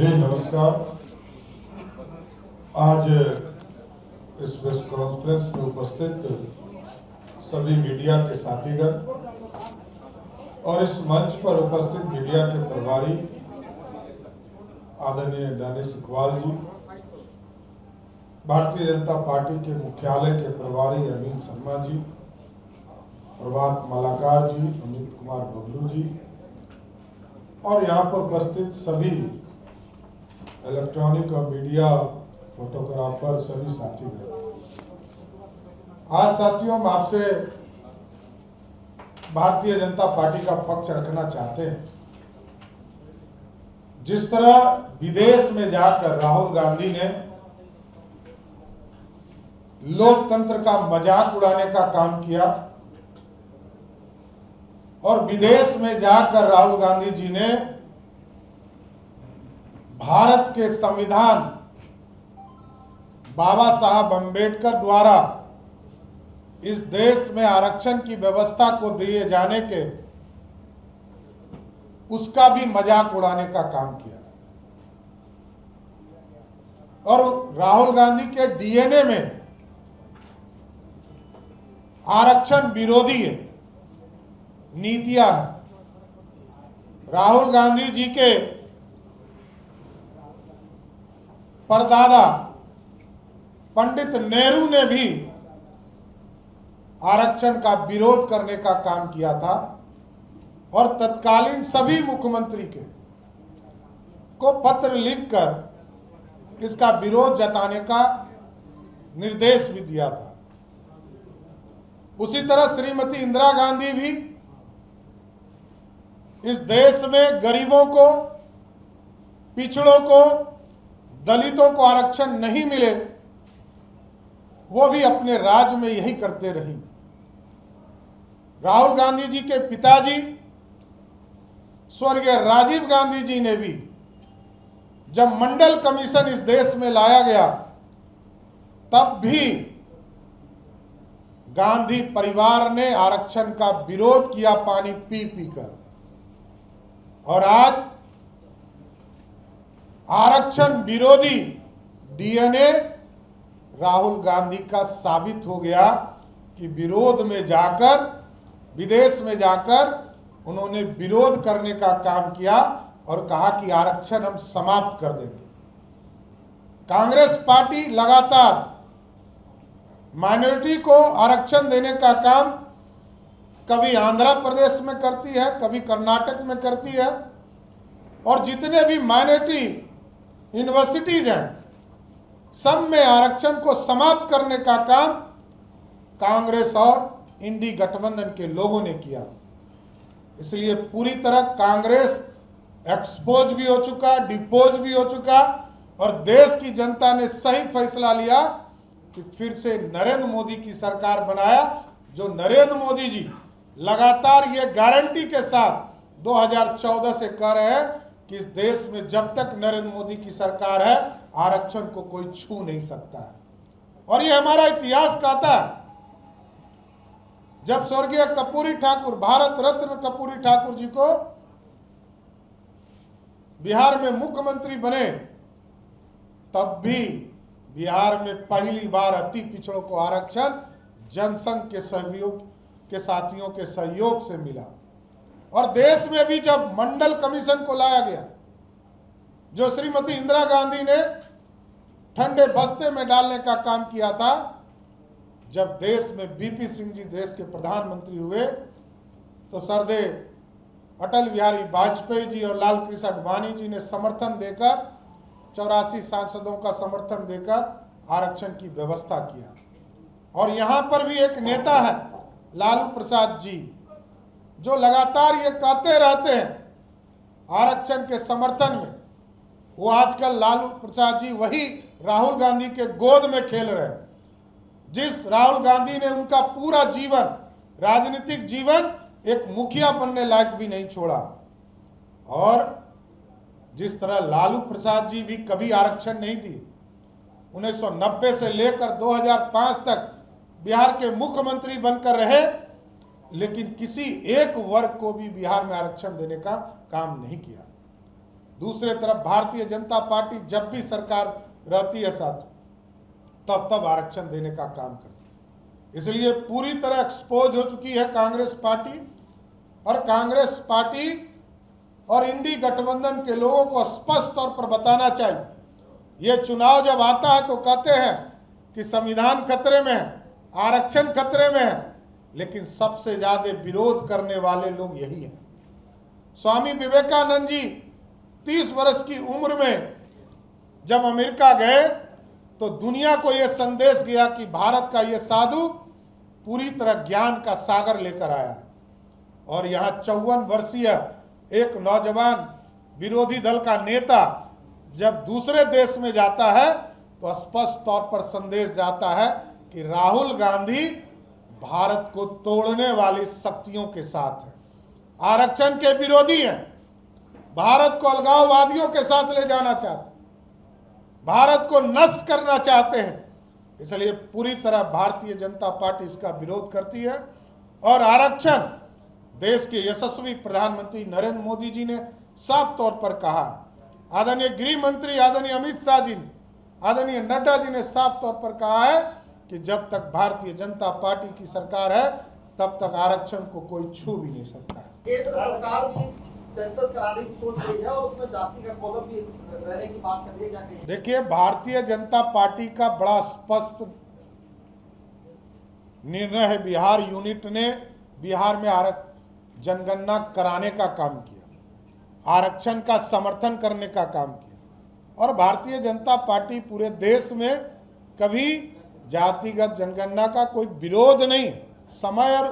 जी नमस्कार। आज इस प्रेस कॉन्फ्रेंस में उपस्थित सभी मीडिया के साथीगण और इस मंच पर उपस्थित मीडिया के प्रभारी आदरणीय दानिश इकबाल जी, भारतीय जनता पार्टी के मुख्यालय के प्रभारी अमीन शर्मा जी, प्रभात मालाकार जी, अमित कुमार बबलू जी और यहाँ पर उपस्थित सभी इलेक्ट्रॉनिक और मीडिया फोटोग्राफर, सभी साथीगण। आज साथियों हम आपसे भारतीय जनता पार्टी का पक्ष रखना चाहते हैं। जिस तरह विदेश में जाकर राहुल गांधी ने लोकतंत्र का मजाक उड़ाने का काम किया और विदेश में जाकर राहुल गांधी जी ने भारत के संविधान बाबा साहब अंबेडकर द्वारा इस देश में आरक्षण की व्यवस्था को दिए जाने के उसका भी मजाक उड़ाने का काम किया और राहुल गांधी के डीएनए में आरक्षण विरोधी नीतियां हैं। राहुल गांधी जी के परदादा पंडित नेहरू ने भी आरक्षण का विरोध करने का काम किया था और तत्कालीन सभी मुख्यमंत्री को पत्र लिखकर इसका विरोध जताने का निर्देश भी दिया था। उसी तरह श्रीमती इंदिरा गांधी भी इस देश में गरीबों को, पिछड़ों को, दलितों को आरक्षण नहीं मिले, वो भी अपने राज्य में यही करते रही। राहुल गांधी जी के पिताजी स्वर्गीय राजीव गांधी जी ने भी जब मंडल कमीशन इस देश में लाया गया तब भी गांधी परिवार ने आरक्षण का विरोध किया पानी पी पी कर। और आज आरक्षण विरोधी डीएनए राहुल गांधी का साबित हो गया कि विरोध में जाकर, विदेश में जाकर उन्होंने विरोध करने का काम किया और कहा कि आरक्षण हम समाप्त कर देंगे। कांग्रेस पार्टी लगातार माइनॉरिटी को आरक्षण देने का काम कभी आंध्र प्रदेश में करती है, कभी कर्नाटक में करती है और जितने भी माइनॉरिटी यूनिवर्सिटीज हैं सब में आरक्षण को समाप्त करने का काम कांग्रेस और इंडी गठबंधन के लोगों ने किया। इसलिए पूरी तरह कांग्रेस एक्सपोज भी हो चुका, डिपोज भी हो चुका और देश की जनता ने सही फैसला लिया कि फिर से नरेंद्र मोदी की सरकार बनाया। जो नरेंद्र मोदी जी लगातार ये गारंटी के साथ 2014 से कह रहे हैं कि इस देश में जब तक नरेंद्र मोदी की सरकार है आरक्षण को कोई छू नहीं सकता है। और ये हमारा इतिहास कहता है। जब स्वर्गीय कर्पूरी ठाकुर, भारत रत्न कर्पूरी ठाकुर जी को बिहार में मुख्यमंत्री बने तब भी बिहार में पहली बार अति पिछड़ों को आरक्षण जनसंघ के सहयोग के साथियों के सहयोग से मिला। और देश में भी जब मंडल कमीशन को लाया गया, जो श्रीमती इंदिरा गांधी ने ठंडे बस्ते में डालने का काम किया था, जब देश में बीपी सिंह जी देश के प्रधानमंत्री हुए तो सरदे अटल बिहारी वाजपेयी जी और लाल कृष्ण आडवाणी जी ने समर्थन देकर 84 सांसदों का समर्थन देकर आरक्षण की व्यवस्था किया। और यहाँ पर भी एक नेता है लालू प्रसाद जी, जो लगातार ये कहते रहते हैं आरक्षण के समर्थन में। वो आजकल लालू प्रसाद जी वही राहुल गांधी के गोद में खेल रहे हैं, जिस राहुल गांधी ने उनका पूरा जीवन, राजनीतिक जीवन, एक मुखिया बनने लायक भी नहीं छोड़ा। और जिस तरह लालू प्रसाद जी भी कभी आरक्षण नहीं दिए, 1990 से लेकर 2005 तक बिहार के मुख्यमंत्री बनकर रहे, लेकिन किसी एक वर्ग को भी बिहार में आरक्षण देने का काम नहीं किया। दूसरे तरफ भारतीय जनता पार्टी जब भी सरकार रहती है साथ तब आरक्षण देने का काम करती है। इसलिए पूरी तरह एक्सपोज हो चुकी है कांग्रेस पार्टी, और कांग्रेस पार्टी और इंडी गठबंधन के लोगों को स्पष्ट तौर पर बताना चाहिए, ये चुनाव जब आता है तो कहते हैं कि संविधान खतरे में है, आरक्षण खतरे में है, लेकिन सबसे ज्यादा विरोध करने वाले लोग यही हैं। स्वामी विवेकानंद जी 30 वर्ष की उम्र में जब अमेरिका गए तो दुनिया को यह संदेश गया कि भारत का यह साधु पूरी तरह ज्ञान का सागर लेकर आया है। और यहाँ 54 वर्षीय एक नौजवान विरोधी दल का नेता जब दूसरे देश में जाता है तो स्पष्ट तौर पर संदेश जाता है कि राहुल गांधी भारत को तोड़ने वाली शक्तियों के साथ है, आरक्षण के विरोधी हैं, भारत को अलगाववादियों के साथ ले जाना चाहते हैं, भारत को नष्ट करना चाहते हैं। इसलिए पूरी तरह भारतीय जनता पार्टी इसका विरोध करती है। और आरक्षण देश के यशस्वी प्रधानमंत्री नरेंद्र मोदी जी ने साफ तौर पर कहा, आदरणीय गृह मंत्री आदरणीय अमित शाह जी ने, आदरणीय नड्डा जी ने साफ तौर पर कहा है कि जब तक भारतीय जनता पार्टी की सरकार है तब तक आरक्षण को कोई छू भी नहीं सकता है। केंद्र सरकार भी सेंसस कराने की सोच रही है और उसमें जाति का कॉलम भी रहने की बात कर रही है, क्या कहेंगे? देखिए, भारतीय जनता पार्टी का बड़ा स्पष्ट निर्णय है। बिहार यूनिट ने बिहार में जनगणना कराने का काम किया, आरक्षण का समर्थन करने का काम किया, और भारतीय जनता पार्टी पूरे देश में कभी जातिगत जनगणना का कोई विरोध नहीं। समय और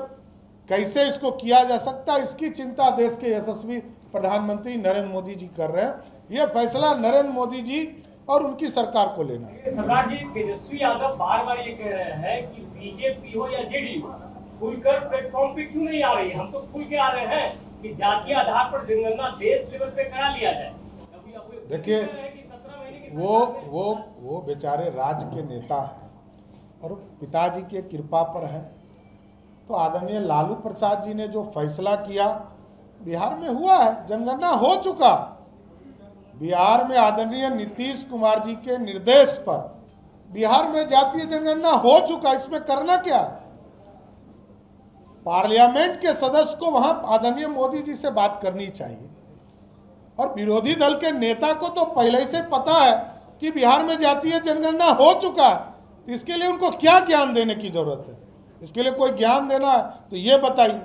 कैसे इसको किया जा सकता है इसकी चिंता देश के यशस्वी प्रधानमंत्री नरेंद्र मोदी जी कर रहे हैं। यह फैसला नरेंद्र मोदी जी और उनकी सरकार को लेना है। सरदार जी, तेजस्वी यादव बार बार ये कह रहे हैं कि बीजेपी हो या जेडीयू खुलकर प्लेटफॉर्म पे क्यों नहीं आ रही है। हम तो खुल के आ रहे हैं कि जातीय आधार पर जनगणना देश लेवल पे करा लिया जाए। देखिए, वो बेचारे राज्य के नेता हैं और पिताजी के कृपा पर हैं। तो आदरणीय लालू प्रसाद जी ने जो फैसला किया, बिहार में हुआ है, जनगणना हो चुका। बिहार में आदरणीय नीतीश कुमार जी के निर्देश पर बिहार में जातीय जनगणना हो चुका। इसमें करना क्या है? पार्लियामेंट के सदस्य को वहां आदरणीय मोदी जी से बात करनी चाहिए, और विरोधी दल के नेता को तो पहले ही से पता है कि बिहार में जातीय जनगणना हो चुका है। तो इसके लिए उनको क्या ज्ञान देने की जरूरत है? इसके लिए कोई ज्ञान देना है तो ये बताइए।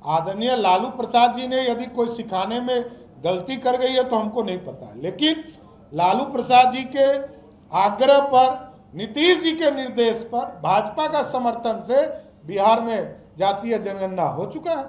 आदरणीय लालू प्रसाद जी ने यदि कोई सिखाने में गलती कर गई है तो हमको नहीं पता, लेकिन लालू प्रसाद जी के आग्रह पर, नीतीश जी के निर्देश पर, भाजपा का समर्थन से बिहार में जातीय जनगणना हो चुका है।